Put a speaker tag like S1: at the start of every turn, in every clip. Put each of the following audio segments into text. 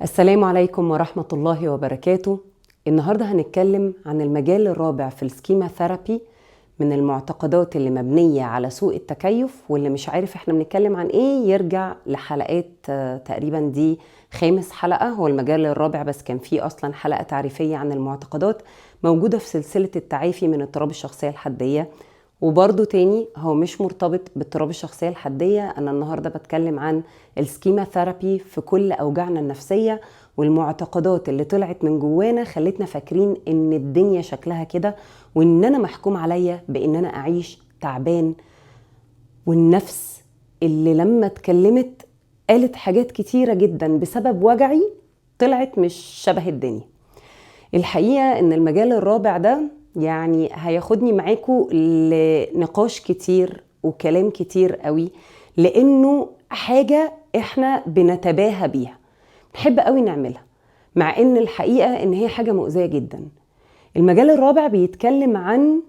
S1: السلام عليكم ورحمة الله وبركاته. النهاردة هنتكلم عن المجال الرابع في السكيما ثيرابي، من المعتقدات اللي مبنية على سوء التكيف. واللي مش عارف احنا بنتكلم عن ايه يرجع لحلقات تقريبا دي 5 حلقة. هو المجال الرابع بس كان فيه اصلا حلقة تعريفية عن المعتقدات موجودة في سلسلة التعافي من اضطراب الشخصية الحدية. وبرضو تاني هو مش مرتبط باضطراب الشخصية الحدية. أنا النهاردة بتكلم عن السكيما ثيرابي في كل أوجاعنا النفسية والمعتقدات اللي طلعت من جوانا خلتنا فاكرين إن الدنيا شكلها كده، وإن أنا محكوم عليا بإن أنا أعيش تعبان. والنفس اللي لما اتكلمت قالت حاجات كتيرة جدا بسبب وجعي طلعت مش شبه الدنيا. الحقيقة إن المجال الرابع ده يعني هياخدني معاكم لنقاش كتير وكلام كتير قوي، لأنه حاجة إحنا بنتباهى بيها، بنحب قوي نعملها، مع إن الحقيقة إن هي حاجة مؤذية جدا. المجال الرابع بيتكلم عن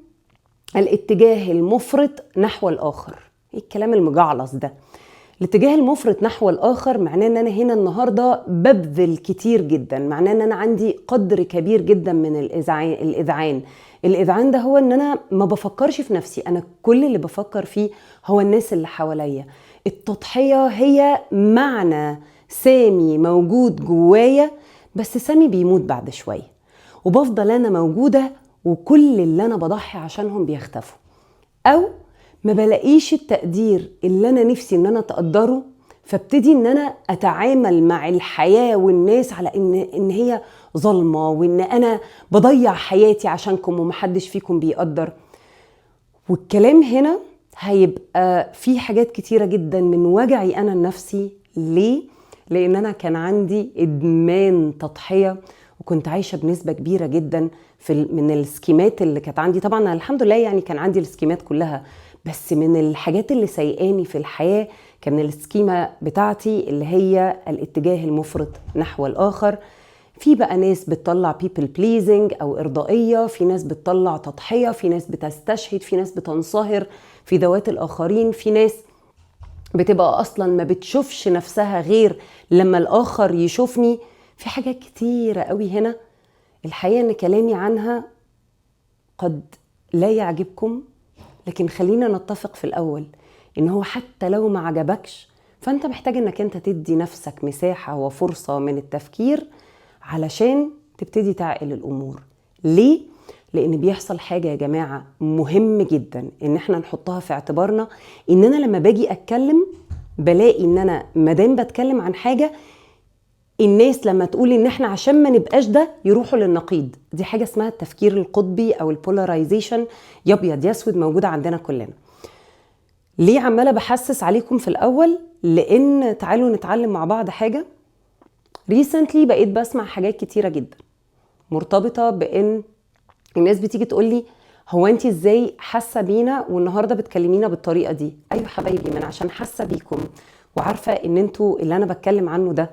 S1: الاتجاه المفرط نحو الآخر. إيه الكلام المجعلص ده؟ الاتجاه المفرط نحو الآخر معناه ان انا هنا النهاردة ببذل كتير جدا، معناه ان انا عندي قدر كبير جدا من الإذعان ده هو ان انا ما بفكرش في نفسي، انا كل اللي بفكر فيه هو الناس اللي حواليا. التضحية هي معنى سامي موجود جوايا، بس سامي بيموت بعد شوية وبفضل انا موجودة، وكل اللي انا بضحي عشانهم بيختفوا، او ما بلاقيش التقدير اللي انا نفسي ان انا اتقدره. فابتدي ان انا اتعامل مع الحياة والناس على ان هي ظلمة، وان انا بضيع حياتي عشانكم ومحدش فيكم بيقدر. والكلام هنا هيبقى في حاجات كتيرة جدا من وجعي انا النفسي. ليه؟ لان انا كان عندي ادمان تضحية، وكنت عايشة بنسبة كبيرة جدا من السكيمات اللي كانت عندي. طبعا الحمد لله يعني كان عندي السكيمات كلها، بس من الحاجات اللي سيئاني في الحياة كان السكيمة بتاعتي اللي هي الاتجاه المفرط نحو الآخر. في بقى ناس بتطلع people pleasing أو إرضائية، في ناس بتطلع تضحية، في ناس بتستشهد، في ناس بتنصهر في ذوات الآخرين، في ناس بتبقى أصلا ما بتشوفش نفسها غير لما الآخر يشوفني. في حاجات كتيرة قوي هنا الحقيقة ان كلامي عنها قد لا يعجبكم، لكن خلينا نتفق في الأول إن هو حتى لو ما عجبكش فأنت محتاج إنك أنت تدي نفسك مساحة وفرصة من التفكير علشان تبتدي تعقل الأمور. ليه؟ لأن بيحصل حاجة يا جماعة مهم جدا إن احنا نحطها في اعتبارنا، إن أنا لما باجي أتكلم بلاقي إن أنا مادام بتكلم عن حاجة، الناس لما تقول ان احنا عشان ما نبقاش ده يروحوا للنقيض. دي حاجة اسمها التفكير القطبي او البولاريزيشن، يا ابيض يا اسود، موجودة عندنا كلنا. ليه عمالة بحسس عليكم في الاول؟ لان تعالوا نتعلم مع بعض حاجة. ريسنتلي بقيت بسمع حاجات كتيرة جدا مرتبطة بان الناس بتيجي تقول لي هو انت ازاي حاسة بينا والنهاردة بتكلمينا بالطريقة دي؟ ايوه حبايبي، من عشان حاسة بيكم وعارفة ان انتوا اللي انا بتكلم عنه ده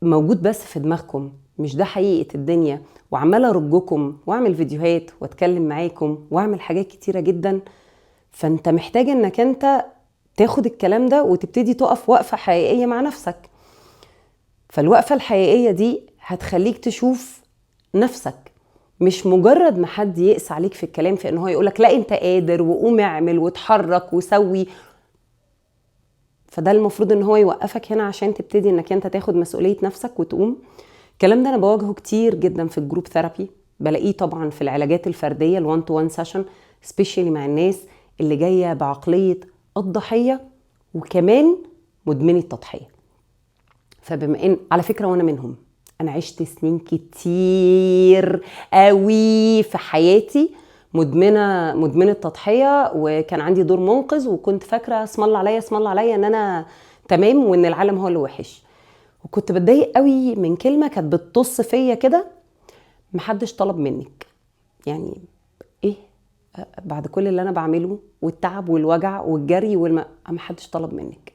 S1: موجود بس في دماغكم، مش ده حقيقة الدنيا، وعمالة ارجكم واعمل فيديوهات واتكلم معاكم واعمل حاجات كتيرة جدا. فانت محتاج انك انت تاخد الكلام ده وتبتدي تقف وقفة حقيقية مع نفسك. فالوقفة الحقيقية دي هتخليك تشوف نفسك، مش مجرد ما حد يقس عليك في الكلام في انه هو يقولك لا انت قادر وقوم اعمل وتحرك وسوي. فده المفروض ان هو يوقفك هنا عشان تبتدي انك انت تاخد مسؤولية نفسك وتقوم. الكلام ده انا بواجهه كتير جدا في الجروب ثيرابي، بلاقيه طبعا في العلاجات الفردية الوان تو وان سيشن، سبيشالي مع الناس اللي جاية بعقلية الضحية وكمان مدمني التضحية. فبما ان على فكرة وانا منهم، انا عشت سنين كتير قوي في حياتي مدمنة تضحية، وكان عندي دور منقذ، وكنت فاكرة اسم الله عليا ان انا تمام وان العالم هو اللي وحش. وكنت بتضايق قوي من كلمة كانت بتطص فيا كده: محدش طلب منك. يعني ايه؟ بعد كل اللي انا بعمله والتعب والوجع والجري محدش طلب منك.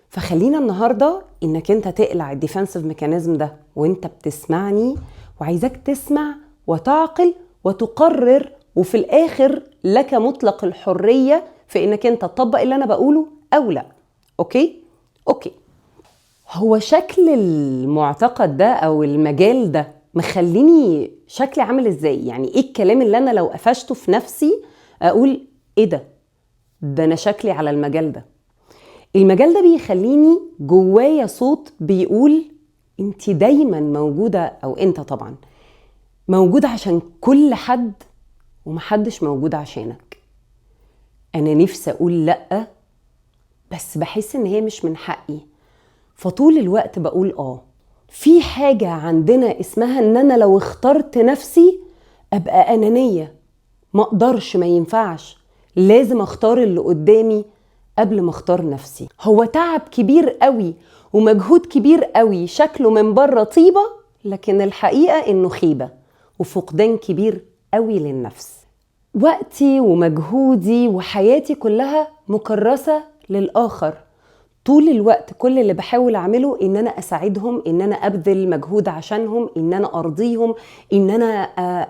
S1: فخلينا النهاردة انك انت تقلع الديفنسيف ميكانيزم ده وانت بتسمعني، وعايزاك تسمع وتعقل وتقرر، وفي الاخر لك مطلق الحرية في انك انت تطبق اللي انا بقوله او لا. اوكي؟ هو شكل المعتقد ده او المجال ده مخليني شكلي عامل ازاي؟ يعني ايه الكلام اللي انا لو قفشته في نفسي اقول ايه ده انا شكلي على المجال ده. المجال ده بيخليني جوايا صوت بيقول انت دايما موجودة، او انت طبعا موجودة عشان كل حد ومحدش موجود عشانك. انا نفسي اقول لأ، بس بحس ان هي مش من حقي، فطول الوقت بقول في حاجة عندنا اسمها ان انا لو اخترت نفسي ابقى انانية. ما اقدرش، ما ينفعش، لازم اختار اللي قدامي قبل ما اختار نفسي. هو تعب كبير قوي ومجهود كبير قوي، شكله من بره طيبة لكن الحقيقة انه خيبة وفقدان كبير قوي للنفس. وقتي ومجهودي وحياتي كلها مكرسة للآخر. طول الوقت كل اللي بحاول أعمله إن أنا أساعدهم، إن أنا أبذل مجهود عشانهم، إن أنا أرضيهم، إن أنا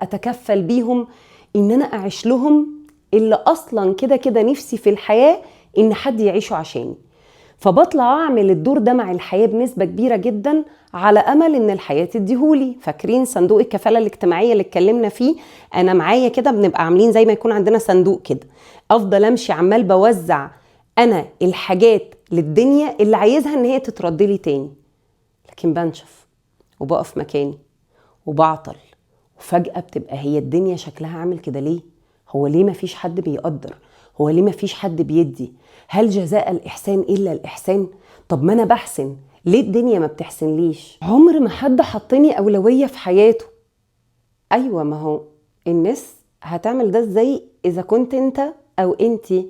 S1: أتكفل بيهم، إن أنا أعيش لهم اللي أصلا كده كده نفسي في الحياة إن حد يعيشه عشاني. فبطلع أعمل الدور ده مع الحياة بنسبة كبيرة جدا على أمل إن الحياة تديهولي. فاكرين صندوق الكفالة الاجتماعية اللي اتكلمنا فيه؟ أنا معايا كده بنبقى عاملين زي ما يكون عندنا صندوق كده، أفضل أمشي عمال بوزع أنا الحاجات للدنيا اللي عايزها إن هي تتردلي تاني، لكن بنشف وبقف مكاني وبعطل، وفجأة بتبقى هي الدنيا شكلها عامل كده ليه؟ هو ليه مفيش حد بيقدر؟ هو ليه مفيش حد بيدي؟ هل جزاء الإحسان إلا الإحسان؟ طب ما أنا بحسن، ليه الدنيا ما بتحسنليش؟ عمر ما حد حطني أولوية في حياته. أيوة، ما هو الناس هتعمل ده إزاي إذا كنت أنت أو أنتي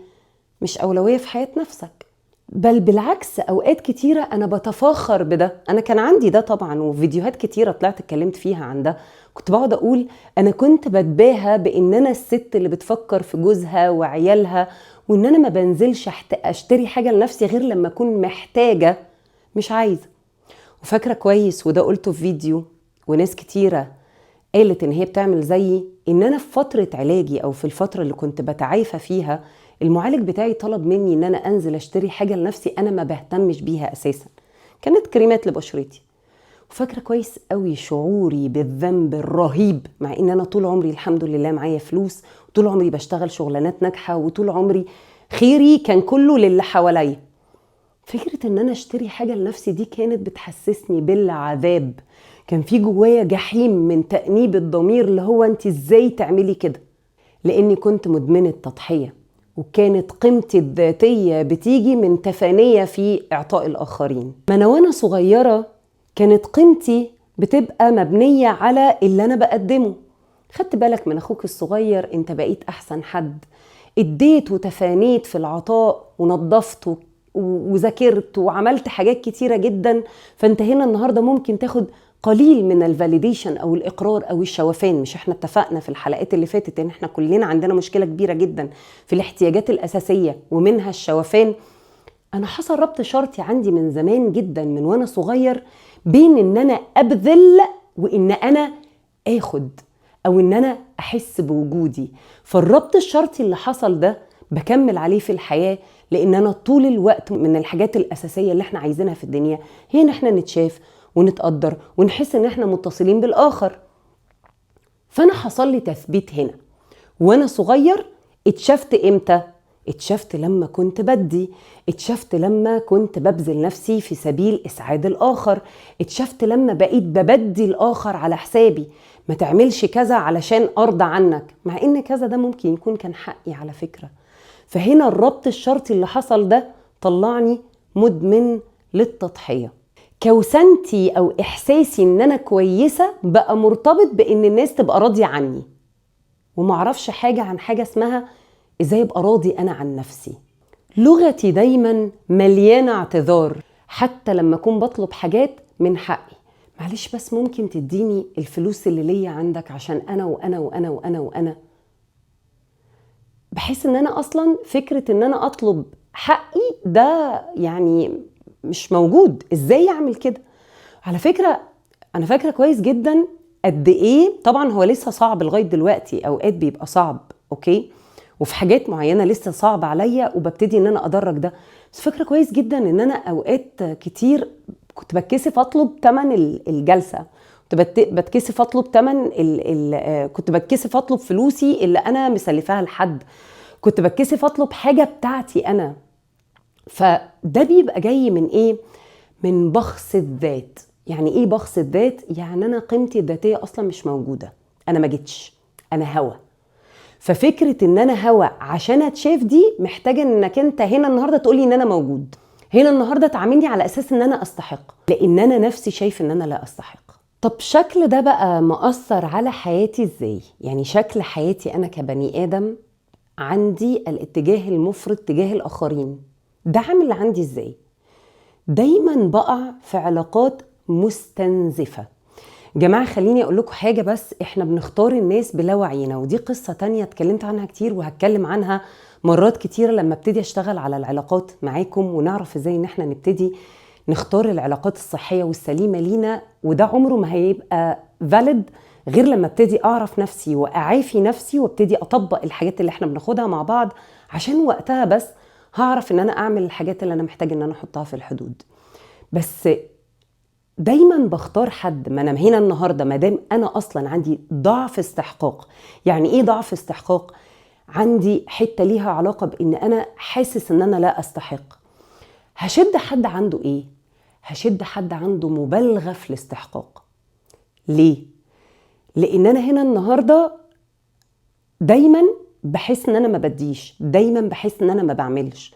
S1: مش أولوية في حياة نفسك؟ بل بالعكس، أوقات كتيرة أنا بتفاخر بده. أنا كان عندي ده طبعا، وفيديوهات كتيرة طلعت اتكلمت فيها عن ده. كنت بقعد أقول أنا كنت بتباهى بإن أنا الست اللي بتفكر في جوزها وعيالها، وإن أنا ما بنزلش أشتري حاجة لنفسي غير لما أكون محتاجة مش عايزة. وفاكرة كويس، وده قلته في فيديو وناس كتيرة قالت إن هي بتعمل زيي، إن أنا في فترة علاجي أو في الفترة اللي كنت بتعافى فيها المعالج بتاعي طلب مني ان انا انزل اشتري حاجة لنفسي انا ما بهتمش بيها اساسا، كانت كريمات لبشرتي. وفاكرة كويس قوي شعوري بالذنب الرهيب، مع ان انا طول عمري الحمد لله معايا فلوس، وطول عمري بشتغل شغلانات ناجحة، وطول عمري خيري كان كله للي حواليا. فكرة ان انا اشتري حاجة لنفسي دي كانت بتحسسني بالعذاب. كان في جوايا جحيم من تأنيب الضمير، اللي هو انت ازاي تعملي كده؟ لاني كنت مدمنة تضحية، وكانت قيمتي الذاتية بتيجي من تفانية في إعطاء الآخرين. ما أنا وأنا صغيرة كانت قيمتي بتبقى مبنية على اللي أنا بقدمه. خدت بالك من أخوك الصغير، أنت بقيت أحسن حد، اديت وتفانيت في العطاء ونظفت وذاكرت وعملت حاجات كتيرة جدا، فأنت هنا النهاردة ممكن تاخد قليل من الفاليديشن او الاقرار او الشوفان. مش احنا اتفقنا في الحلقات اللي فاتت ان احنا كلنا عندنا مشكلة كبيرة جدا في الاحتياجات الاساسية ومنها الشوفان؟ انا حصل ربط شرطي عندي من زمان جدا من وانا صغير بين ان انا ابذل وان انا اخد، او ان انا احس بوجودي. فالربط الشرطي اللي حصل ده بكمل عليه في الحياة، لان انا طول الوقت من الحاجات الاساسية اللي احنا عايزينها في الدنيا هي ان احنا نتشاف ونتقدر ونحس ان احنا متصلين بالاخر. فانا حصل لي تثبيت هنا وانا صغير. اتشفت امتى؟ اتشفت لما كنت بدي، اتشفت لما كنت ببذل نفسي في سبيل اسعاد الاخر، اتشفت لما بقيت ببدي الاخر على حسابي. ما تعملش كذا علشان ارضى عنك، مع ان كذا ده ممكن يكون كان حقي على فكرة. فهنا الربط الشرطي اللي حصل ده طلعني مدمن للتضحية. كوسنتي او احساسي ان انا كويسة بقى مرتبط بان الناس تبقى راضية عني، ومعرفش حاجة عن حاجة اسمها ازاي ابقى راضي انا عن نفسي. لغتي دايما مليانة اعتذار، حتى لما اكون بطلب حاجات من حقي. معلش بس ممكن تديني الفلوس اللي ليا عندك عشان انا وانا وانا وانا وانا. بحس ان انا اصلا فكرة ان انا اطلب حقي ده يعني مش موجود. ازاي اعمل كده؟ على فكرة انا فاكرة كويس جدا قد ايه، طبعا هو لسه صعب لغاية دلوقتي، اوقات بيبقى صعب اوكي، وفي حاجات معينة لسه صعب عليا وببتدي ان انا ادرج ده. بس فاكرة كويس جدا ان انا اوقات كتير كنت بتكسف اطلب تمن الجلسه، كنت بتكسف اطلب تمن كنت بتكسف اطلب فلوسي اللي انا مسلفاها لحد، كنت بتكسف اطلب حاجه بتاعتي انا. فده بيبقى جاي من ايه؟ من بخس الذات. يعني ايه بخس الذات؟ يعني انا قيمتي الذاتيه اصلا مش موجوده، انا ما جيتش، انا هوا. ففكره ان انا هوا عشان اتشاف دي محتاجه انك انت هنا النهارده تقولي ان انا موجود، هنا النهارده تعاملني على اساس ان انا استحق، لان انا نفسي شايف ان انا لا استحق. طب شكل ده بقى مؤثر على حياتي ازاي؟ يعني شكل حياتي انا كبني ادم، عندي الاتجاه المفرط تجاه الاخرين، ده عامل عندي ازاي؟ دايما بقع في علاقات مستنزفة. جماعة خليني اقول لكم حاجة، بس احنا بنختار الناس بلا وعينا، ودي قصة تانية اتكلمت عنها كتير وهتكلم عنها مرات كتيرة لما ابتدي اشتغل على العلاقات معاكم، ونعرف ازاي ان احنا نبتدي نختار العلاقات الصحية والسليمة لينا. وده عمره ما هيبقى valid غير لما ابتدي اعرف نفسي واعافي نفسي وابتدي اطبق الحاجات اللي احنا بناخدها مع بعض، عشان وقتها بس هعرف ان انا اعمل الحاجات اللي انا محتاج ان انا احطها في الحدود. بس دايما بختار حد، ما انا هنا النهارده ما دام انا اصلا عندي ضعف استحقاق. يعني ايه ضعف استحقاق؟ عندي حته ليها علاقه بان انا حاسس ان انا لا استحق. هشد حد عنده ايه؟ هشد حد عنده مبالغه في الاستحقاق. ليه؟ لان انا هنا النهارده دايما بحس ان انا ما بديش، دايما بحس ان انا ما بعملش.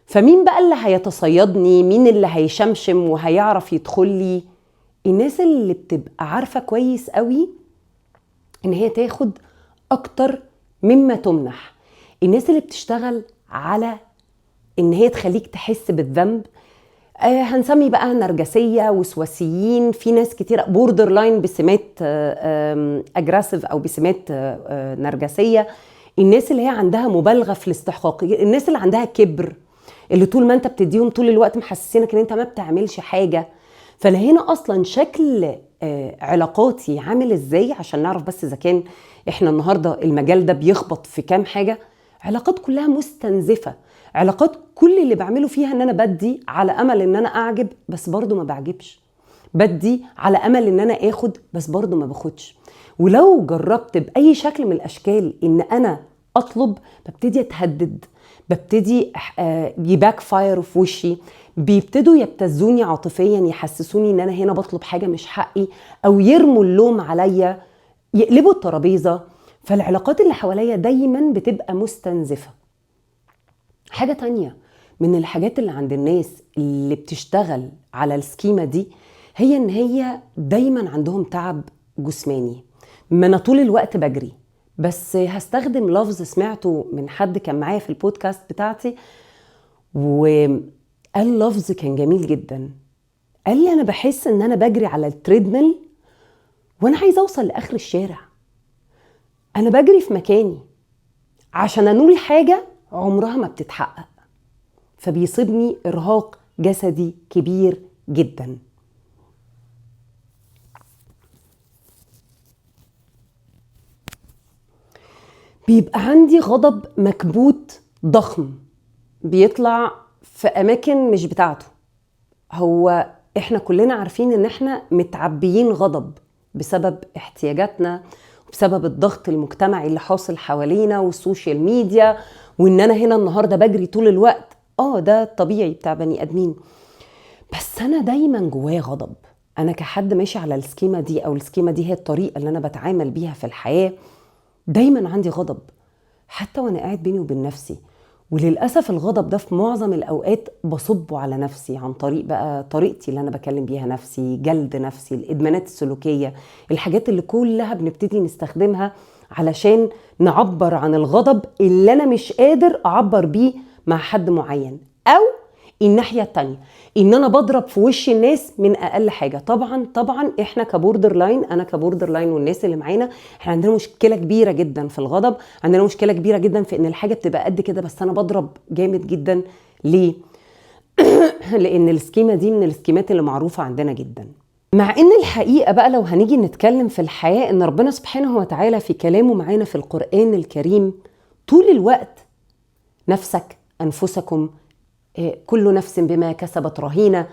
S1: فمين بقى اللي هيتصيدني؟ مين اللي هيشمشم وهيعرف يدخل لي؟ الناس اللي بتبقى عارفة كويس قوي ان هي تاخد اكتر مما تمنح، الناس اللي بتشتغل على ان هي تخليك تحس بالذنب. هنسمي بقى نرجسية، وسواسيين، في ناس كتير بوردر لاين بسمات اجريسيف او بسمات نرجسية. الناس اللي هي عندها مبالغة في الاستحقاق، الناس اللي عندها كبر، اللي طول ما انت بتديهم طول الوقت محسسينك ان انت ما بتعملش حاجة. فلهنا اصلا شكل علاقاتي عامل ازاي، عشان نعرف بس اذا كان احنا النهاردة المجال ده بيخبط في كام حاجة. علاقات كلها مستنزفة، علاقات كل اللي بعمله فيها ان انا بدي على امل ان انا اعجب بس برضو ما بعجبش، بدي على امل ان انا اخد بس برضو ما باخدش. ولو جربت باي شكل من الاشكال ان انا اطلب، ببتدي اتهدد، ببتدي يباك فاير في وشي، بيبتدوا يبتزوني عاطفيا، يحسسوني ان انا هنا بطلب حاجة مش حقي، او يرموا اللوم عليا، يقلبوا الترابيزة. فالعلاقات اللي حواليا دايما بتبقى مستنزفة. حاجة تانية من الحاجات اللي عند الناس اللي بتشتغل على السكيمة دي، هي ان هي دايما عندهم تعب جسماني. ما انا طول الوقت بجري، بس هستخدم لفظ سمعته من حد كان معايا في البودكاست بتاعتي، وقال لفظ كان جميل جدا. قال لي انا بحس ان انا بجري على التريدميل وانا عايزه اوصل لاخر الشارع، انا بجري في مكاني عشان انول حاجه عمرها ما بتتحقق، فبيصيبني ارهاق جسدي كبير جدا. بيبقى عندي غضب مكبوت ضخم بيطلع في اماكن مش بتاعته. هو احنا كلنا عارفين ان احنا متعبيين غضب بسبب احتياجاتنا، وبسبب الضغط المجتمعي اللي حاصل حوالينا والسوشيال ميديا، وان انا هنا النهاردة بجري طول الوقت. ده الطبيعي بتاع بني ادمين. بس انا دايما جوايا غضب. انا كحد ماشي على السكيمة دي، او السكيمة دي هي الطريقة اللي انا بتعامل بيها في الحياة، دايما عندي غضب حتى وانا قاعد بيني وبين نفسي. وللأسف الغضب ده في معظم الأوقات بصبه على نفسي عن طريق بقى طريقتي اللي أنا بكلم بيها نفسي، جلد نفسي، الإدمانات السلوكية، الحاجات اللي كلها بنبتدي نستخدمها علشان نعبر عن الغضب اللي أنا مش قادر أعبر بيه مع حد معين. أو الناحية التانية، ان انا بضرب في وش الناس من اقل حاجة. طبعا احنا كبوردر لاين، انا كبوردر لاين والناس اللي معانا، احنا عندنا مشكلة كبيرة جدا في الغضب، عندنا مشكلة كبيرة جدا في ان الحاجة بتبقى قد كده بس انا بضرب جامد جدا. ليه؟ لان السكيمة دي من السكيمات اللي معروفة عندنا جدا. مع ان الحقيقة بقى لو هنيجي نتكلم في الحياة، ان ربنا سبحانه وتعالى في كلامه معانا في القرآن الكريم طول الوقت نفسك، انفسكم، كل نفس بما كسبت رهينة.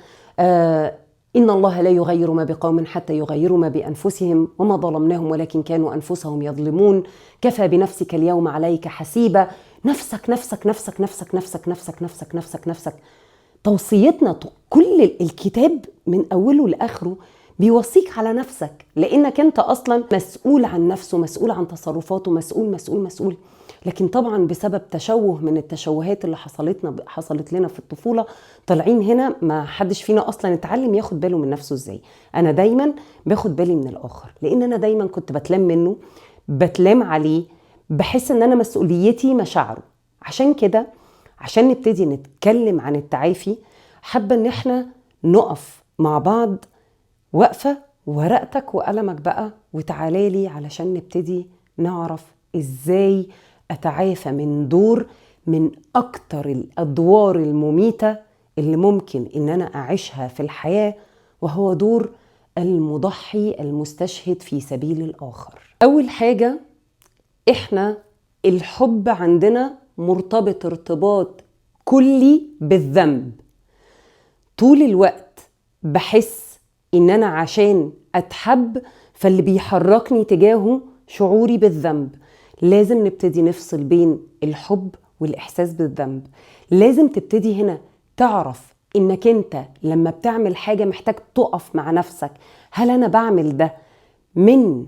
S1: إن الله لا يغير ما بقوم حتى يغيروا ما بأنفسهم وما ظلمناهم ولكن كانوا أنفسهم يظلمون. كفى بنفسك اليوم عليك حسيبا. نفسك نفسك نفسك نفسك نفسك نفسك نفسك نفسك نفسك. توصيتنا كل الكتاب من أوله لآخره بيوصيك على نفسك، لأنك أنت أصلا مسؤول عن نفسه، مسؤول عن تصرفاته، مسؤول مسؤول مسؤول. لكن طبعا بسبب تشوه من التشوهات اللي حصلت لنا في الطفولة، طالعين هنا ما حدش فينا أصلا اتعلم ياخد باله من نفسه ازاي. أنا دايما باخد بالي من الآخر، لأن أنا دايما كنت بتلام منه، بتلام عليه، بحس ان أنا مسؤوليتي مشاعره. عشان كده عشان نبتدي نتكلم عن التعافي، حابة ان احنا نقف مع بعض وقفة، ورقتك وقلمك بقى وتعالى لي علشان نبتدي نعرف ازاي اتعافى من دور من اكتر الادوار المميتة اللي ممكن ان انا اعيشها في الحياة، وهو دور المضحي المستشهد في سبيل الاخر. اول حاجة، احنا الحب عندنا مرتبط ارتباط كلي بالذنب. طول الوقت بحس ان انا عشان اتحب فاللي بيحركني تجاهه شعوري بالذنب. لازم نبتدي نفصل بين الحب والاحساس بالذنب. لازم تبتدي هنا تعرف انك انت لما بتعمل حاجة محتاج تقف مع نفسك، هل انا بعمل ده من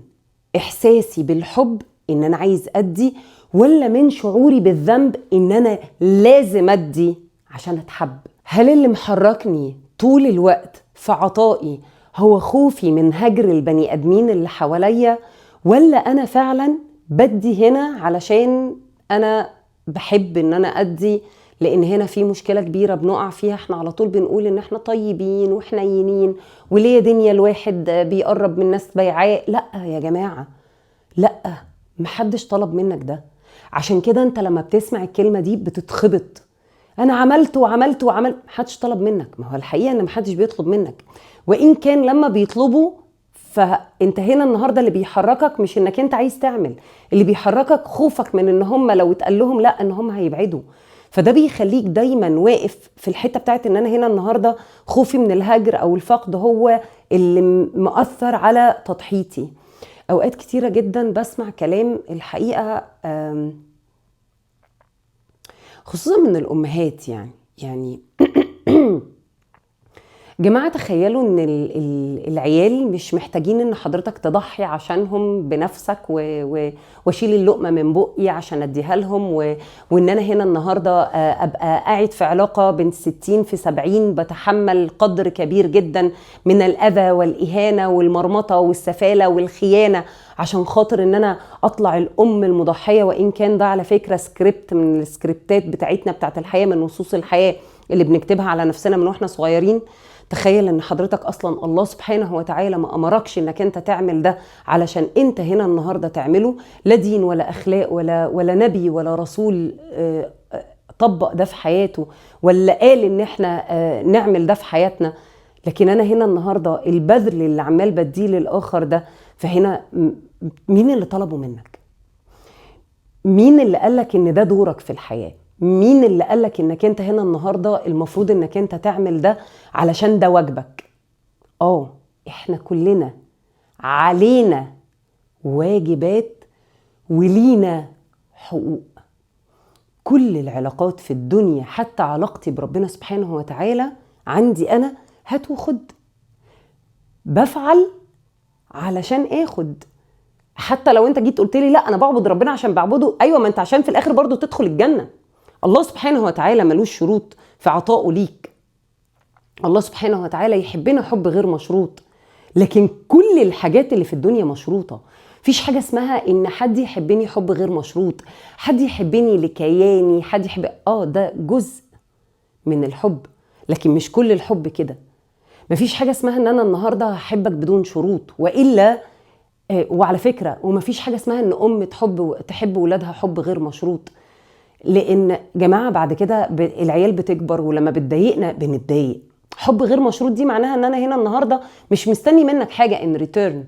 S1: احساسي بالحب ان انا عايز ادي، ولا من شعوري بالذنب ان انا لازم ادي عشان اتحب؟ هل اللي محركني طول الوقت في عطائي هو خوفي من هجر البني ادمين اللي حواليا، ولا انا فعلا بدي هنا علشان انا بحب ان انا ادي؟ لان هنا في مشكلة كبيرة بنقع فيها، احنا على طول بنقول ان احنا طيبين وحنينين وليه دنيا الواحد بيقرب من ناس بيعاء. لا يا جماعة، لا، محدش طلب منك ده. عشان كده انت لما بتسمع الكلمة دي بتتخبط، انا عملت وعملت وعملت. محدش طلب منك. ما هو الحقيقة ان محدش بيطلب منك، وان كان لما بيطلبوا فانت هنا النهاردة اللي بيحركك مش انك انت عايز تعمل، اللي بيحركك خوفك من ان هم لو اتقال لهم لا ان هم هيبعدوا. فده بيخليك دايما واقف في الحتة بتاعت ان انا هنا النهاردة خوفي من الهجر او الفقد هو اللي مؤثر على تضحيتي. اوقات كتيرة جدا بسمع كلام الحقيقة خصوصا من الامهات، يعني جماعة تخيلوا ان العيال مش محتاجين ان حضرتك تضحي عشانهم بنفسك واشيل اللقمة من بقي عشان اديها لهم، وان انا هنا النهاردة ابقى قاعد في علاقة بين 60 في 70 بتحمل قدر كبير جدا من الاذى والاهانة والمرمطة والسفالة والخيانة عشان خاطر ان انا اطلع الام المضحية. وان كان ده على فكرة سكريبت من السكريبتات بتاعتنا بتاعت الحياة، من نصوص الحياة اللي بنكتبها على نفسنا من واحنا صغيرين. تخيل ان حضرتك اصلا الله سبحانه وتعالى ما امركش انك انت تعمل ده علشان انت هنا النهاردة تعمله. لا دين ولا اخلاق ولا نبي ولا رسول طبق ده في حياته، ولا قال ان احنا نعمل ده في حياتنا. لكن انا هنا النهاردة البذل اللي عمال بديه للاخر ده، فهنا مين اللي طلبه منك؟ مين اللي قالك ان ده دورك في الحياة؟ مين اللي قالك انك انت هنا النهاردة المفروض انك انت تعمل ده علشان ده واجبك؟ احنا كلنا علينا واجبات ولينا حقوق. كل العلاقات في الدنيا حتى علاقتي بربنا سبحانه وتعالى عندي انا هات وخد، بفعل علشان اخد. حتى لو انت جيت قلت لي لا انا بعبد ربنا عشان بعبده، ايوه ما انت عشان في الاخر برضو تدخل الجنة. الله سبحانه وتعالى ملوش شروط في عطائه ليك. الله سبحانه وتعالى يحبنا حب غير مشروط، لكن كل الحاجات اللي في الدنيا مشروطة. فيش حاجة اسمها ان حد يحبني حب غير مشروط، حد يحبني لكياني، حد يحب ده جزء من الحب، لكن مش كل الحب كده. مفيش حاجة اسمها ان انا النهاردة هحبك بدون شروط، وإلا وعلى فكرة ومفيش حاجة اسمها ان ام تحب ولادها حب غير مشروط. لان جماعة بعد كده العيال بتكبر ولما بتضايقنا بنتضايق. حب غير مشروط دي معناها ان انا هنا النهاردة مش مستني منك حاجة ان ريتيرن.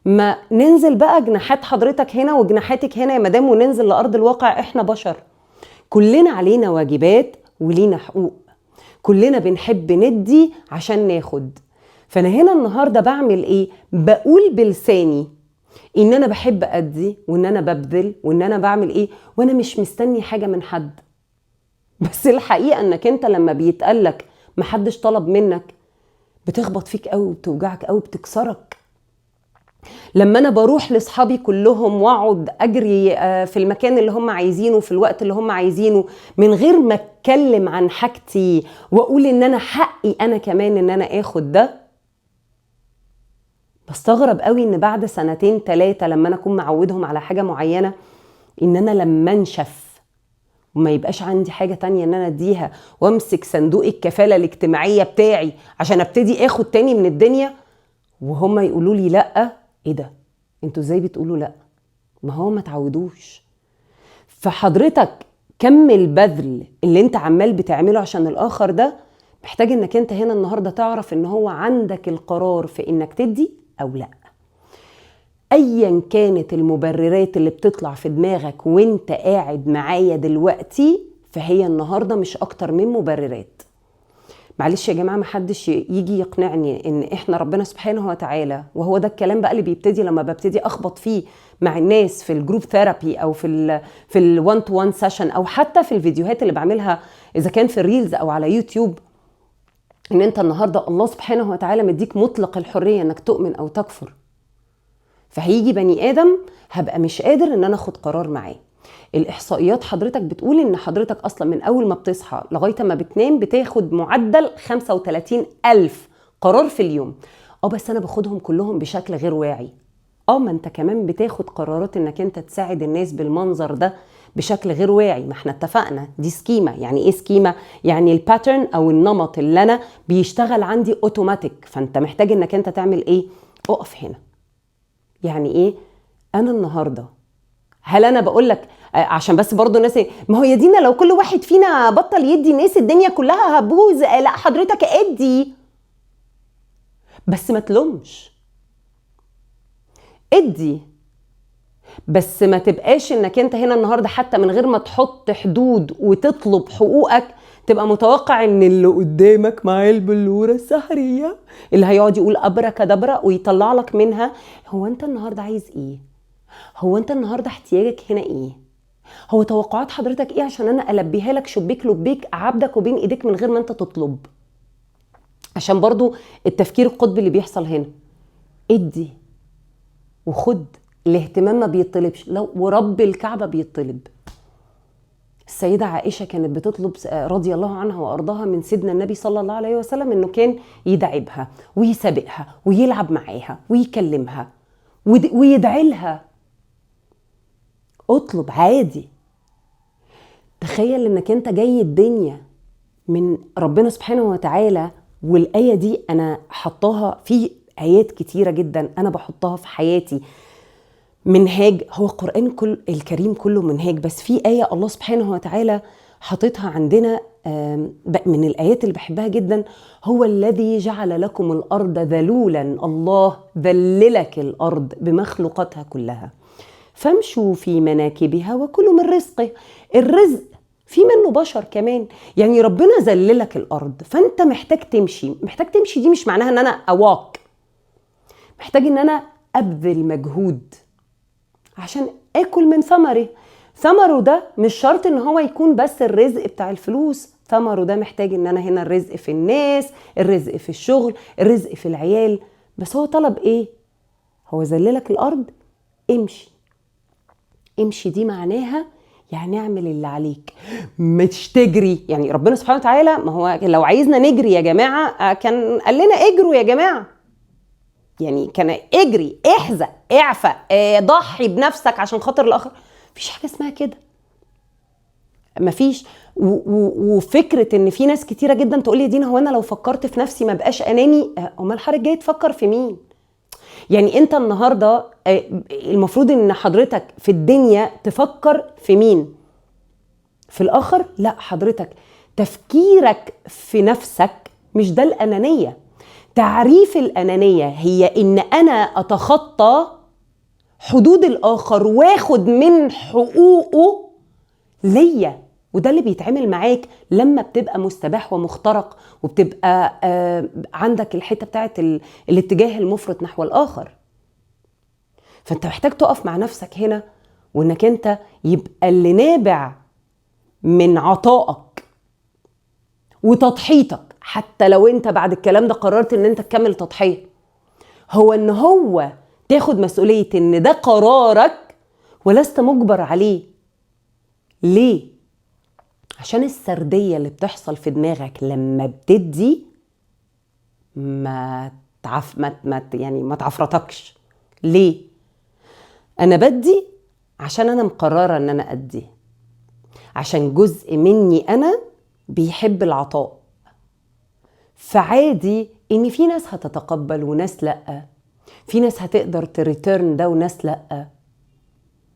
S1: ما ننزل بقى جناحات حضرتك هنا وجناحاتك هنا يا مدام، وننزل لأرض الواقع. احنا بشر كلنا علينا واجبات ولينا حقوق، كلنا بنحب ندي عشان ناخد. فانا هنا النهارده بعمل ايه؟ بقول بلساني ان انا بحب ادي، وان انا ببذل، وان انا بعمل ايه، وانا مش مستني حاجه من حد. بس الحقيقه انك انت لما بيتقالك محدش طلب منك، بتخبط فيك قوي وبتوجعك قوي، بتكسرك. لما انا بروح لاصحابي كلهم واقعد اجري في المكان اللي هم عايزينه في الوقت اللي هم عايزينه، من غير ما اتكلم عن حاجتي واقول ان انا حقي انا كمان ان انا اخد ده، بستغرب قوي ان بعد 2-3 لما انا اكون معودهم على حاجة معينة، ان انا لما انشف وما يبقاش عندي حاجة تانية ان انا اديها، وامسك صندوق الكفالة الاجتماعية بتاعي عشان ابتدي اخد تاني من الدنيا، وهم يقولوا لي لا. ايه ده؟ انتوا ازاي بتقولوا لا؟ ما هو ما تعودوش. فحضرتك كم البذل اللي انت عمال بتعمله عشان الاخر ده، محتاج انك انت هنا النهاردة تعرف ان هو عندك القرار في انك تدي او لا. ايا كانت المبررات اللي بتطلع في دماغك وانت قاعد معايا دلوقتي، فهي النهاردة مش اكتر من مبررات. معلش يا جماعة، محدش يجي يقنعني ان احنا ربنا سبحانه وتعالى، وهو ده الكلام بقى اللي بيبتدي لما ببتدي اخبط فيه مع الناس في الجروب ثيرابي او في الوان تو وان سيشن، او حتى في الفيديوهات اللي بعملها اذا كان في الريلز او على يوتيوب، ان انت النهاردة الله سبحانه وتعالى مديك مطلق الحرية انك تؤمن او تكفر. فهيجي بني ادم هبقى مش قادر ان انا اخد قرار معاه. الاحصائيات حضرتك بتقول ان حضرتك اصلا من اول ما بتصحى لغايه ما بتنام بتاخد معدل 35,000 قرار في اليوم. بس انا باخدهم كلهم بشكل غير واعي. ما انت كمان بتاخد قرارات انك انت تساعد الناس بالمنظر ده بشكل غير واعي. ما احنا اتفقنا دي سكيمة. يعني ايه سكيمة؟ يعني الباترن او النمط اللي انا بيشتغل عندي اوتوماتيك. فانت محتاج انك انت تعمل ايه؟ اقف هنا. يعني ايه انا النهارده؟ هل انا بقول لك عشان بس برضو الناس ما هو يا دينا لو كل واحد فينا بطل يدي الناس الدنيا كلها هتبوظ؟ لا حضرتك ادي، بس ما تلومش. ادي بس ما تبقاش انك انت هنا النهارده حتى من غير ما تحط حدود وتطلب حقوقك تبقى متوقع ان اللي قدامك معاه البلوره السحريه اللي هيقعد يقول ابركادبرا ويطلع لك منها. هو انت النهارده عايز ايه؟ هو انت النهارده احتياجك هنا ايه؟ هو توقعات حضرتك ايه عشان انا البيها لك شبيك لبيك عبدك وبين ايديك من غير ما انت تطلب؟ عشان برضو التفكير القطبي اللي بيحصل هنا. ادي وخد. الاهتمام ما بيطلبش، لو ورب الكعبة بيطلب. السيدة عائشة كانت بتطلب رضي الله عنها وأرضاها من سيدنا النبي صلى الله عليه وسلم إنه كان يدعبها ويسابقها ويلعب معاها ويكلمها ويدعي لها. اطلب عادي. تخيل إنك أنت جاي الدنيا من ربنا سبحانه وتعالى. والآية دي أنا حطاها في آيات كتيرة جدا أنا بحطها في حياتي منهاج. هو القرآن الكريم كله منهاج، بس في آية الله سبحانه وتعالى حطيتها عندنا من الآيات اللي بحبها جدا. هو الذي جعل لكم الأرض ذلولا. الله ذللك الأرض بمخلوقاتها كلها فامشوا في مناكبها وكلوا من رزقه. الرزق في منه بشر كمان. يعني ربنا ذللك الأرض فأنت محتاج تمشي. محتاج تمشي دي مش معناها أن أنا أواك، محتاج أن أنا أبذل مجهود عشان اكل من ثمره. ثمره ده مش شرط ان هو يكون بس الرزق بتاع الفلوس. ثمره ده محتاج ان انا هنا الرزق في الناس، الرزق في الشغل، الرزق في العيال. بس هو طلب ايه؟ هو ذللك الارض. امشي. امشي دي معناها يعني اعمل اللي عليك، مش تجري. يعني ربنا سبحانه وتعالى ما هو لو عايزنا نجري يا جماعة كان قال لنا اجروا يا جماعة. يعني كان اجري، احزق، اعفى، ضحي بنفسك عشان خاطر الاخر. مفيش حاجه اسمها كده. مفيش. وفكره ان في ناس كتيره جدا تقول لي دينا هو انا لو فكرت في نفسي ما بقاش اناني. امال حضرتك جاي تفكر في مين؟ يعني انت النهارده المفروض ان حضرتك في الدنيا تفكر في مين؟ في الاخر؟ لا حضرتك تفكيرك في نفسك مش ده الانانيه. تعريف الأنانية هي إن أنا أتخطى حدود الآخر واخد من حقوقه ليا. وده اللي بيتعمل معاك لما بتبقى مستباح ومخترق، وبتبقى عندك الحتة بتاعت الاتجاه المفرط نحو الآخر. فانت محتاج تقف مع نفسك هنا، وانك انت يبقى اللي نابع من عطائك وتضحيتك، حتى لو انت بعد الكلام ده قررت ان انت تكمل تضحية، هو ان هو تاخد مسؤولية ان ده قرارك ولست مجبر عليه. ليه؟ عشان السردية اللي بتحصل في دماغك لما بتدي ما تعفرتكش. ليه؟ انا بدي عشان انا مقررة ان انا ادي، عشان جزء مني انا بيحب العطاء. فعادي ان في ناس هتتقبل وناس لأ، في ناس هتقدر تريتيرن ده وناس لأ،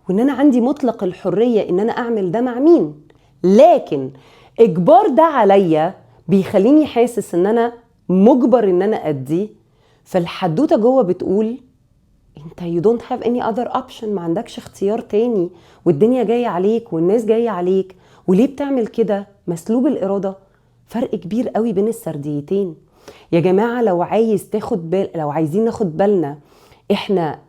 S1: وان انا عندي مطلق الحرية ان انا اعمل ده مع مين. لكن اجبار ده عليا بيخليني حاسس ان انا مجبر ان انا ادي. فالحدوتة جوه بتقول انت you don't have any other option، ما عندكش اختيار تاني، والدنيا جاية عليك والناس جاية عليك، وليه بتعمل كده؟ مسلوب الإرادة. فرق كبير قوي بين السرديتين يا جماعة. لو عايزين ناخد بالنا احنا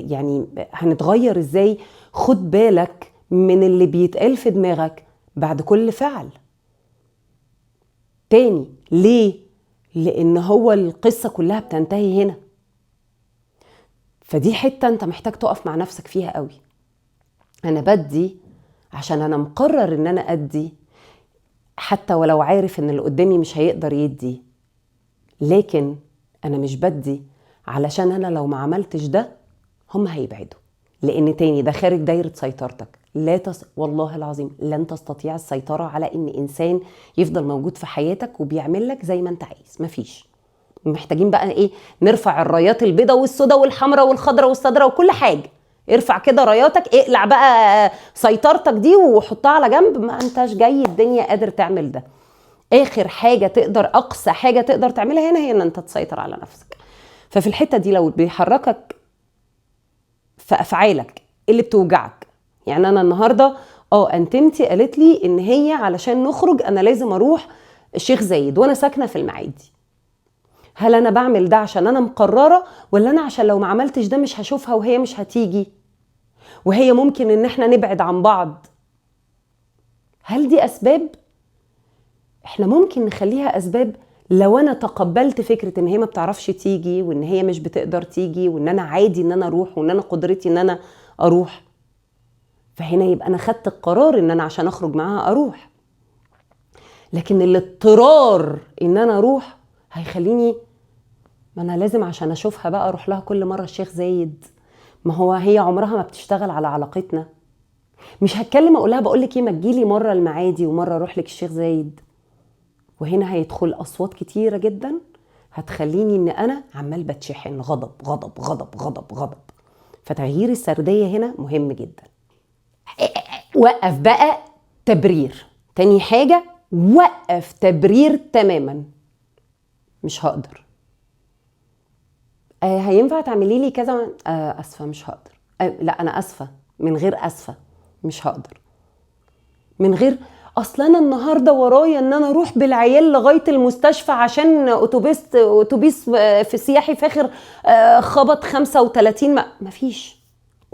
S1: يعني هنتغير ازاي، خد بالك من اللي بيتقال في دماغك بعد كل فعل. تاني، ليه؟ لان هو القصة كلها بتنتهي هنا. فدي حتة انت محتاج تقف مع نفسك فيها قوي. انا بدي عشان انا مقرر ان انا ادي، حتى ولو عارف ان اللي قدامي مش هيقدر يدي. لكن انا مش بدي علشان انا لو ما عملتش ده هم هيبعدوا، لان تاني ده خارج دايرة سيطرتك. والله العظيم لن تستطيع السيطرة على ان انسان يفضل موجود في حياتك وبيعمل لك زي ما انت عايز. مفيش. محتاجين بقى ايه؟ نرفع الرايات البيضاء والسوداء والحمراء والخضراء والصدراء وكل حاجة. ارفع كده راياتك، اقلع بقى سيطرتك دي وحطها على جنب. ما انتش جاي الدنيا قادر تعمل ده. اخر حاجة تقدر، اقصى حاجة تقدر تعملها هنا هي ان انت تسيطر على نفسك. ففي الحتة دي لو بيحركك في افعالك اللي بتوجعك، يعني انا النهاردة انتمتي قالت لي ان هي علشان نخرج انا لازم اروح الشيخ زايد وانا ساكنة في المعادي. هل انا بعمل ده عشان انا مقررة، ولا انا عشان لو ما عملتش ده مش هشوفها وهي مش هتيجي وهي ممكن ان احنا نبعد عن بعض؟ هل دي اسباب؟ احنا ممكن نخليها اسباب لو انا تقبلت فكرة ان هي ما بتعرفش تيجي، وان هي مش بتقدر تيجي، وان انا عادي ان انا اروح، وان انا قدرتي ان انا اروح. فهنا يبقى انا خدت القرار ان انا عشان اخرج معاها اروح. لكن الاضطرار ان انا اروح هيخليني، ما انا لازم عشان اشوفها بقى اروح لها كل مرة الشيخ زايد. ما هو هي عمرها ما بتشتغل على علاقتنا. مش هتكلم اقولها بقولك ايه، ما تجيلي مرة المعادي ومرة اروح لك الشيخ زايد. وهنا هيدخل اصوات كتيرة جدا هتخليني ان انا عمال بتشحن غضب غضب غضب غضب غضب. فتغيير السردية هنا مهم جدا. وقف بقى تبرير. تاني حاجة، وقف تبرير تماما. مش هقدر. هينفع تعملي لي كذا؟ اسفة مش هقدر. لا انا اسفة من غير اسفة، مش هقدر. من غير اصلا انا النهارده ورايا ان انا اروح بالعيال لغايه المستشفى عشان اتوبيس في سياحي فاخر خبط 35. مفيش.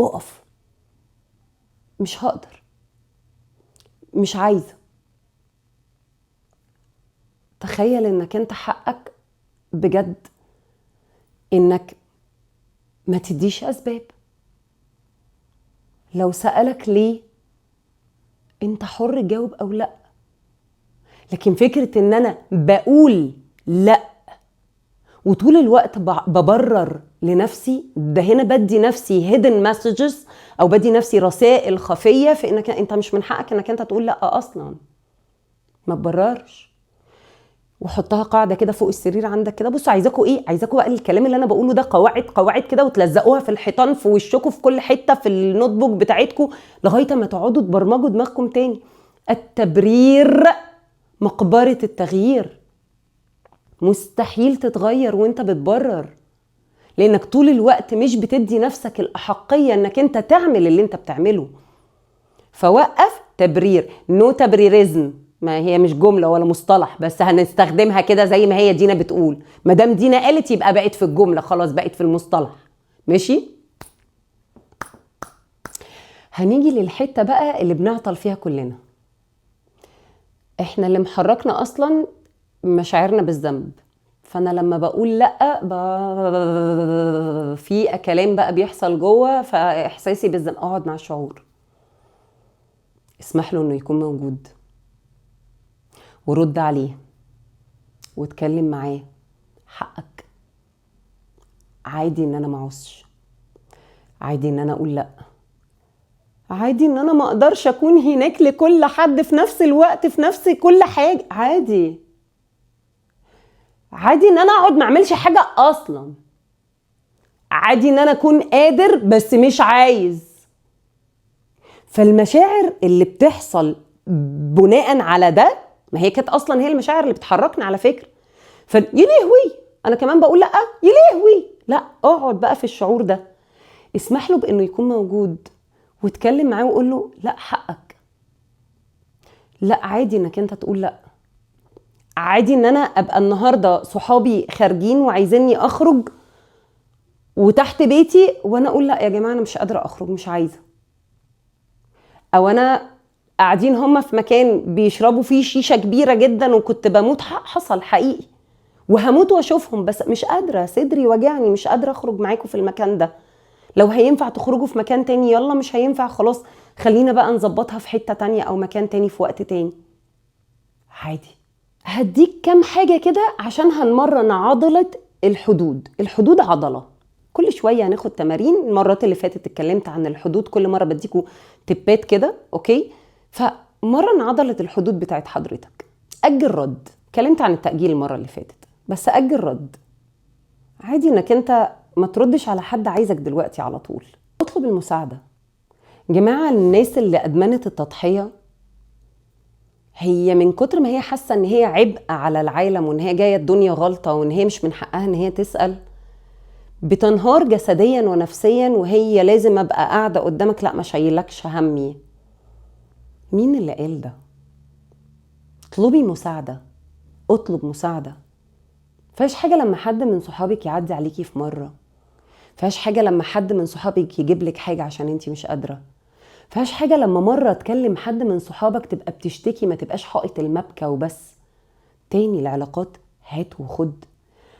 S1: اقف. مش هقدر، مش عايزه. تخيل انك انت حقك بجد انك ما تديش اسباب. لو سألك ليه انت حر تجاوب او لا. لكن فكرة ان انا بقول لا وطول الوقت ببرر لنفسي، ده هنا بدي نفسي hidden messages او بدي نفسي رسائل خفية في انك انت مش من حقك انك انت تقول لا اصلا. ما تبررش. وحطها قاعدة كده فوق السرير عندك كده. بصوا عايزاكوا ايه؟ عايزاكوا بقى الكلام اللي انا بقوله ده قواعد كده، وتلزقوها في الحيطان في وشكوا في كل حتة في النوت بوك بتاعتكم لغاية ما تقعدوا تبرمجوا دماغكم تاني. التبرير مقبرة التغيير. مستحيل تتغير وانت بتبرر، لانك طول الوقت مش بتدي نفسك الأحقية انك انت تعمل اللي انت بتعمله. فوقف تبرير، نو تبريريزم، ما هي مش جمله ولا مصطلح، بس هنستخدمها كده زي ما هي دينا بتقول. ما دام دينا قالت يبقى بقت في الجمله، خلاص بقت في المصطلح. ماشي. هنيجي للحته بقى اللي بنعطل فيها كلنا. احنا اللي محركنا اصلا مشاعرنا بالذنب. فانا لما بقول لا في كلام بقى بيحصل جوه، فاحساسي بالذنب. اقعد مع الشعور، اسمح له انه يكون موجود، ورد عليه واتكلم معاه. حقك، عادي ان انا معوزش، عادي ان انا اقول لا، عادي ان انا ما اقدرش اكون هناك لكل حد في نفس الوقت في نفس كل حاجه. عادي، عادي ان انا اقعد ما اعملش حاجه اصلا. عادي ان انا اكون قادر بس مش عايز. فالمشاعر اللي بتحصل بناء على ده، ما هي كانت اصلا هي المشاعر اللي بتحركنا على فكره. يلهوي انا كمان بقول لا، يلهوي لا. اقعد بقى في الشعور ده، اسمح له بانه يكون موجود، واتكلم معاه وقول له لا، حقك. لا، عادي انك انت تقول لا. عادي ان انا ابقى النهارده صحابي خارجين وعايزيني اخرج وتحت بيتي وانا اقول لا يا جماعه انا مش قادره اخرج، مش عايزه. او انا قاعدين هم في مكان بيشربوا فيه شيشه كبيره جدا وكنت بموت، حصل حقيقي، وهموت واشوفهم، بس مش قادره، صدري وجعني، مش قادره اخرج معاكم في المكان ده. لو هينفع تخرجوا في مكان تاني يلا، مش هينفع خلاص خلينا بقى نظبطها في حته تانيه او مكان تاني في وقت تاني. عادي. هديك كام حاجه كده عشان هنمرن عضله الحدود. الحدود عضله، كل شويه هناخد تمارين. المرات اللي فاتت اتكلمت عن الحدود، كل مره بديكوا تبات كده، اوكي؟ فمرن عضله الحدود بتاعت حضرتك. اجل رد، اتكلمت عن التاجيل المره اللي فاتت، بس اجل رد. عادي انك انت ما تردش على حد عايزك دلوقتي على طول. اطلب المساعده. جماعه، الناس اللي ادمنت التضحيه هي من كتر ما هي حاسه ان هي عبء على العالم، وان هي جايه الدنيا غلطه، وان هي مش من حقها ان هي تسال، بتنهار جسديا ونفسيا، وهي لازم ابقى قاعده قدامك لا ما شايلكش همي. مين اللي قال ده؟ اطلبي مساعده، اطلب مساعده. فاش حاجه لما حد من صحابك يعدي عليكي في مره، فاش حاجه لما حد من صحابك يجيب لك حاجه عشان انتي مش قادره، فاش حاجه لما مره تكلم حد من صحابك تبقى بتشتكي، ما تبقاش حائط المبكى وبس. تاني، العلاقات هات وخد.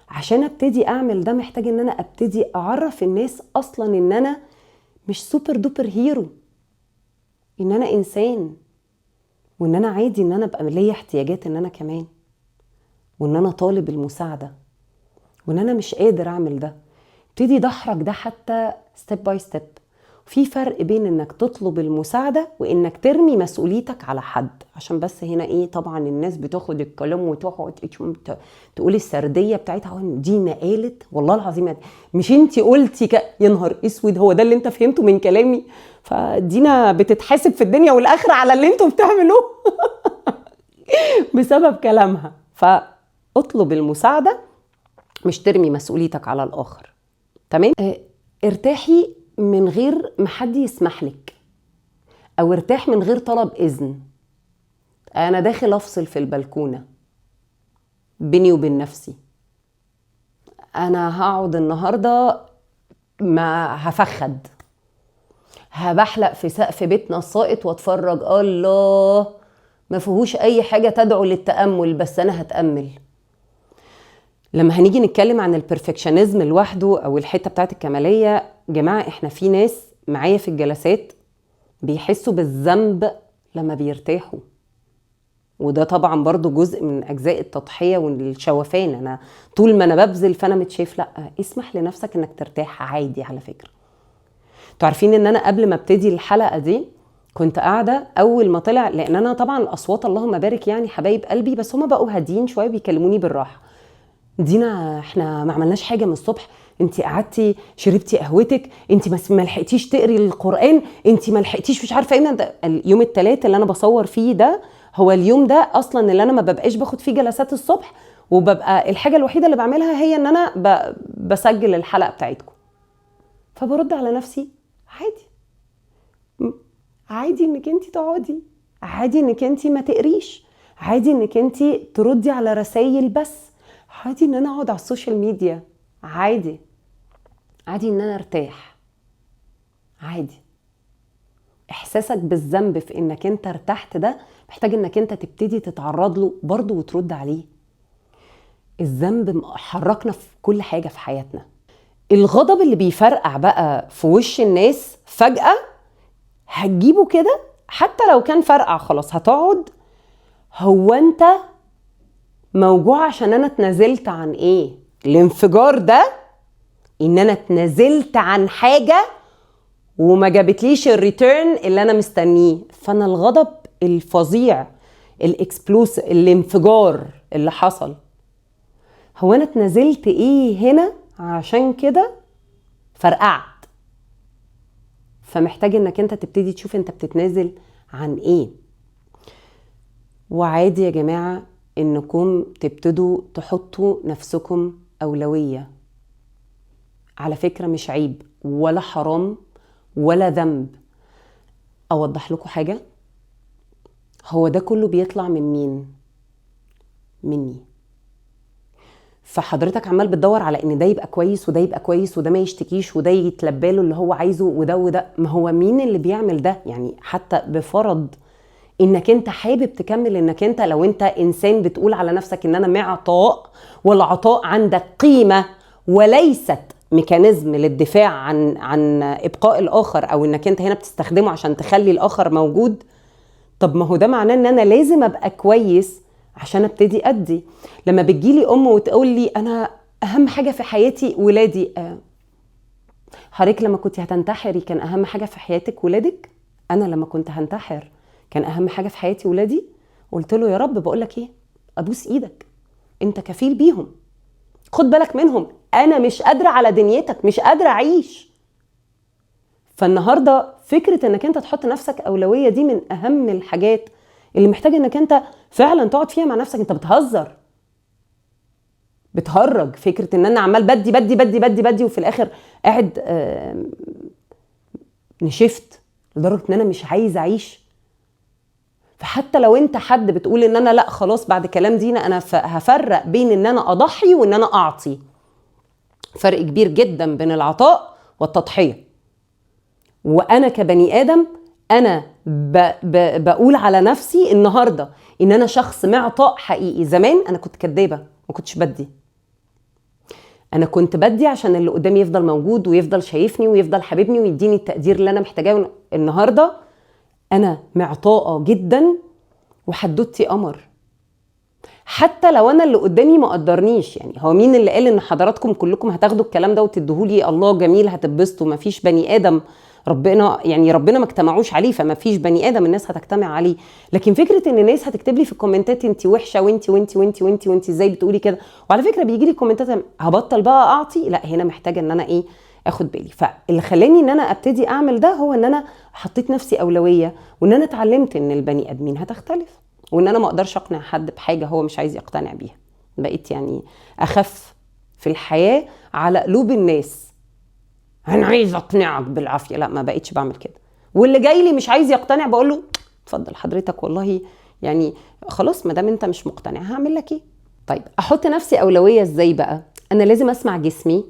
S1: عشان ابتدي اعمل ده محتاج ان انا ابتدي اعرف الناس اصلا ان انا مش سوبر دوبر هيرو، ان انا انسان، وان انا عادي ان انا ابقى ليا احتياجات ان انا كمان، وان انا طالب المساعده، وان انا مش قادر اعمل ده. ابتدي دحرج ده حتى ستيب باي ستيب. في فرق بين انك تطلب المساعده وانك ترمي مسؤوليتك على حد. عشان بس هنا ايه، طبعا الناس بتاخد الكلام وتقعد تقول السرديه بتاعتها، دينا قالت والله العظيم مش انتي قلتي يا نهار اسود، هو ده اللي انت فهمته من كلامي؟ فدينا بتتحاسب في الدنيا والاخره على اللي انتوا بتعملوه بسبب كلامها. فاطلب المساعده، مش ترمي مسؤوليتك على الاخر. تمام. ارتاحي من غير ما حد يسمح لك، او ارتاح من غير طلب اذن. انا داخل افصل في البلكونه بيني وبين نفسي، انا هقعد النهارده ما هفخد، هبحلق في سقف بيتنا الساقط واتفرج، الله ما فيهوش اي حاجه تدعو للتامل، بس انا هتامل. لما هنيجي نتكلم عن البرفكشنزم لوحده او الحته بتاعت الكماليه، جماعه احنا في ناس معايا في الجلسات بيحسوا بالذنب لما بيرتاحوا، وده طبعا برضو جزء من اجزاء التضحيه والشوفان. انا طول ما انا ببذل فانا متشاف. لا، اسمح لنفسك انك ترتاح عادي. على فكره انتوا عارفين ان انا قبل ما ابتدي الحلقه دي كنت قاعده، اول ما طلع، لان انا طبعا الاصوات اللهم بارك يعني حبايب قلبي، بس هما بقوا هادين شويه بيكلموني بالراحه. دينا احنا ما عملناش حاجه من الصبح، انت قعدتي شربتي قهوتك، انت ما لحقتيش تقري القران، انت ما لحقتيش مش عارفه ايه. اليوم الثلاث اللي انا بصور فيه ده هو اليوم ده اصلا اللي انا ما ببقاش باخد فيه جلسات الصبح، وببقى الحاجه الوحيده اللي بعملها هي ان انا بسجل الحلقه بتاعتكم. فبرد على نفسي عادي، عادي انك انت تقعدي، عادي انك انت ما تقريش، عادي انك انت تردي على رسائل بس، عادي ان انا اقعد على السوشيال ميديا، عادي ان انا ارتاح، عادي. احساسك بالذنب في انك انت ارتحت ده محتاج انك انت تبتدي تتعرض له برضه وترد عليه. الذنب حركنا في كل حاجة في حياتنا. الغضب اللي بيفرقع بقى في وش الناس فجأة هتجيبه كده، حتى لو كان فرقع خلاص هتقعد، هو انت موجوع عشان انا اتنازلت عن ايه؟ الانفجار ده ان انا اتنازلت عن حاجة وما جابتليش الريتيرن اللي انا مستنيه. فانا الغضب الفظيع الاكسبلوس الانفجار اللي حصل، هو انا اتنازلت ايه هنا عشان كده فرقعت؟ فمحتاج انك انت تبتدي تشوف انت بتتنازل عن ايه. وعادي يا جماعة انكم تبتدوا تحطوا نفسكم اولوية. على فكرة مش عيب ولا حرام ولا ذنب. اوضح لكم حاجة، هو ده كله بيطلع من مين؟ مني. فحضرتك عمال بتدور على ان ده يبقى كويس وده يبقى كويس وده ما يشتكيش وده يتلباله اللي هو عايزه وده. ما هو مين اللي بيعمل ده؟ يعني حتى بفرض انك انت حابب تكمل، انك انت لو انت انسان بتقول على نفسك ان انا معطاء، والعطاء عندك قيمة وليست ميكانيزم للدفاع عن ابقاء الاخر، او انك انت هنا بتستخدمه عشان تخلي الاخر موجود. طب ما هو ده معناه ان انا لازم ابقى كويس عشان ابتدي ادي. لما بتجيلي ام وتقول لي انا اهم حاجة في حياتي ولادي، حضرتك لما كنت هتنتحري كان اهم حاجة في حياتك ولادك؟ انا لما كنت هنتحر كان اهم حاجة في حياتي ولادي. قلت له يا رب بقولك ايه، ابوس ايدك، انت كفيل بيهم، خد بالك منهم، انا مش قادرة على دنيتك، مش قادرة اعيش. فالنهاردة فكرة انك انت تحط نفسك اولوية دي من اهم الحاجات اللي محتاج انك انت فعلا تقعد فيها مع نفسك. انت بتهرج فكرة ان انا عمال بدي بدي بدي بدي بدي وفي الاخر قاعد نشفت لدرجة ان انا مش عايز اعيش. فحتى لو انت حد بتقول ان انا لا خلاص بعد كلام دينا انا هفرق بين ان انا اضحي وان انا اعطي. فرق كبير جدا بين العطاء والتضحية. وانا كبني ادم انا بقول على نفسي النهاردة ان انا شخص معطاء حقيقي. زمان انا كنت كدابة، ما كنتش بدي. انا كنت بدي عشان اللي قدامي يفضل موجود ويفضل شايفني ويفضل حبيبني ويديني التقدير اللي انا محتاجاه. النهاردة انا معطاءة جدا وحدوتي قمر. حتى لو انا اللي قدامي ما قدرنيش، يعني هو مين اللي قال ان حضراتكم كلكم هتاخدوا الكلام ده وتدهولي الله جميل هتتبسطوا؟ ما فيش بني ادم ربنا ما اجتمعوش عليه، فما فيش بني ادم الناس هتجتمع عليه. لكن فكره ان الناس هتكتب لي في الكومنتات انت وحشه وانت وانت وانت وانت وانت ازاي بتقولي كده، وعلى فكره بيجي لي كومنتات هبطل بقى اعطي، لا هنا محتاجه ان انا اخد بالي. فاللي خلاني ان انا ابتدي اعمل ده هو ان انا حطيت نفسي اولويه، وان انا اتعلمت ان البني ادمين هتختلف، وان انا ما اقدرش اقنع حد بحاجه هو مش عايز يقتنع بيها. بقيت اخف في الحياه على قلوب الناس. انا عايز اقنعك بالعافيه، لا ما بقيتش بعمل كده. واللي جاي لي مش عايز يقتنع بقول له اتفضل حضرتك والله خلاص ما دام انت مش مقتنع هعمل لك ايه. طيب احط نفسي اولويه ازاي بقى؟ انا لازم اسمع جسمي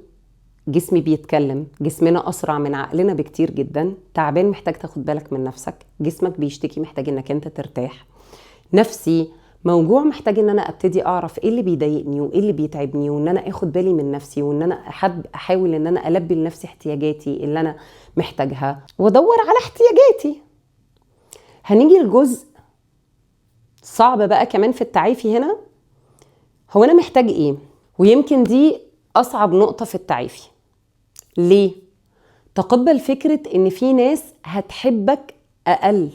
S1: بيتكلم. جسمنا اسرع من عقلنا بكتير جدا. تعبان محتاج تاخد بالك من نفسك، جسمك بيشتكي محتاج انك انت ترتاح، نفسي موجوع محتاج ان انا ابتدي اعرف ايه اللي بيضايقني وايه اللي بيتعبني، وان انا اخد بالي من نفسي، وان انا احاول ان انا البي لنفسي احتياجاتي اللي انا محتاجها وادور على احتياجاتي. هنيجي لجزء صعب بقى كمان في التعافي هنا، هو انا محتاج ايه؟ ويمكن دي اصعب نقطة في التعافي. ليه؟ تقبل فكرة ان في ناس هتحبك اقل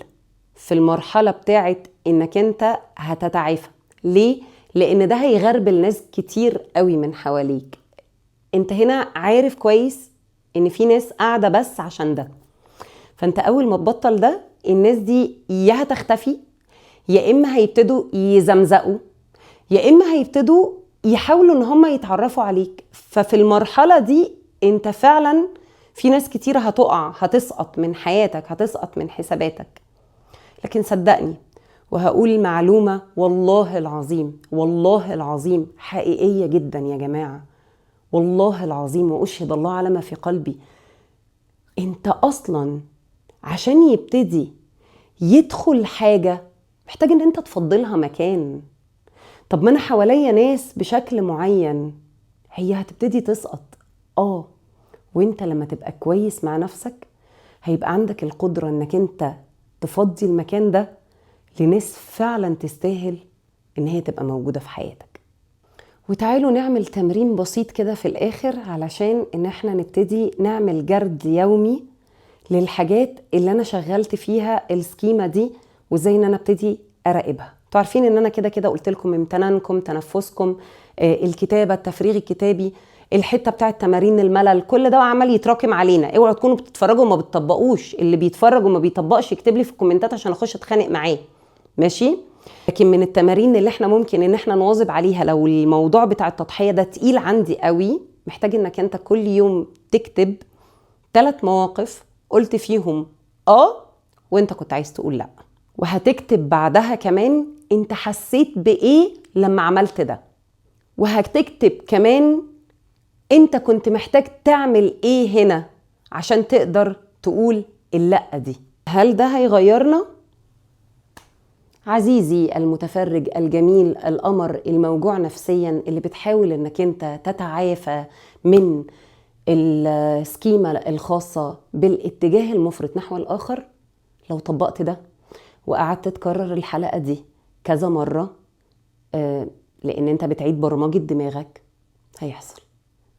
S1: في المرحلة بتاعت انك انت هتتعافى. ليه؟ لان ده هيغربل ناس كتير قوي من حواليك. انت هنا عارف كويس ان في ناس قاعدة بس عشان ده. فانت اول ما تبطل ده الناس دي يا هتختفي، يا اما هيبتدوا يزمزقوا، يا اما هيبتدوا يحاولوا ان هم يتعرفوا عليك. ففي المرحلة دي انت فعلا في ناس كتير هتقع، هتسقط من حياتك، هتسقط من حساباتك. لكن صدقني وهقول معلومة والله العظيم والله العظيم حقيقية جدا يا جماعة، والله العظيم وأشهد الله على ما في قلبي. انت أصلا عشان يبتدي يدخل حاجة محتاج ان انت تفضلها مكان. طب ما انا حواليا ناس بشكل معين، هي هتبتدي تسقط. وانت لما تبقى كويس مع نفسك هيبقى عندك القدرة انك انت تفضي المكان ده لناس فعلا تستاهل ان هي تبقى موجودة في حياتك. وتعالوا نعمل تمرين بسيط كده في الاخر علشان ان احنا نبتدي نعمل جرد يومي للحاجات اللي انا شغلت فيها السكيمة دي، وازاي ان انا ابتدي اراقبها. انتوا عارفين ان انا كده كده قلت لكم امتنانكم، تنفسكم، الكتابة، التفريغ الكتابي، الحته بتاعت تمارين الملل، كل ده عمال يتراكم علينا. اوعوا تكونوا بتتفرجوا وما بتطبقوش. اللي بيتفرج وما بيطبقش يكتب لي في الكومنتات عشان اخش اتخانق معاه، ماشي؟ لكن من التمارين اللي احنا ممكن ان احنا نواظب عليها لو الموضوع بتاع التضحيه ده تقيل عندي قوي، محتاج انك انت كل يوم تكتب 3 مواقف قلت فيهم وانت كنت عايز تقول لا، وهتكتب بعدها كمان انت حسيت بايه لما عملت ده، وهتكتب كمان انت كنت محتاج تعمل ايه هنا عشان تقدر تقول اللأ دي. هل ده هيغيرنا؟ عزيزي المتفرج الجميل القمر الموجوع نفسيا اللي بتحاول انك انت تتعافى من السكيمة الخاصة بالاتجاه المفرط نحو الآخر، لو طبقت ده وقعدت تكرر الحلقة دي كذا مرة، لأن انت بتعيد برمجة دماغك، هيحصل.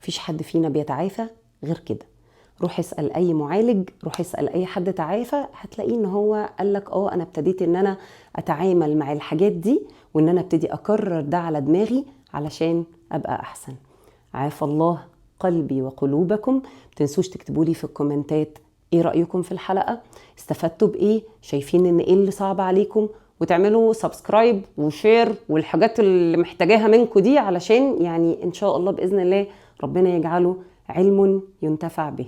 S1: مفيش حد فينا بيتعافى غير كده. روح اسأل اي معالج، روح اسأل اي حد تعافى، هتلاقيه ان هو قالك انا ابتديت ان انا اتعامل مع الحاجات دي، وان انا ابتدي اكرر ده على دماغي علشان ابقى احسن. عافى الله قلبي وقلوبكم. متنسوش تكتبولي في الكومنتات ايه رأيكم في الحلقة، استفدتوا بايه، شايفين ان ايه اللي صعب عليكم، وتعملوا سبسكرايب وشير والحاجات اللي محتاجاها منكم دي، علشان يعني ان شاء الله بإذن الله ربنا يجعله علم ينتفع به.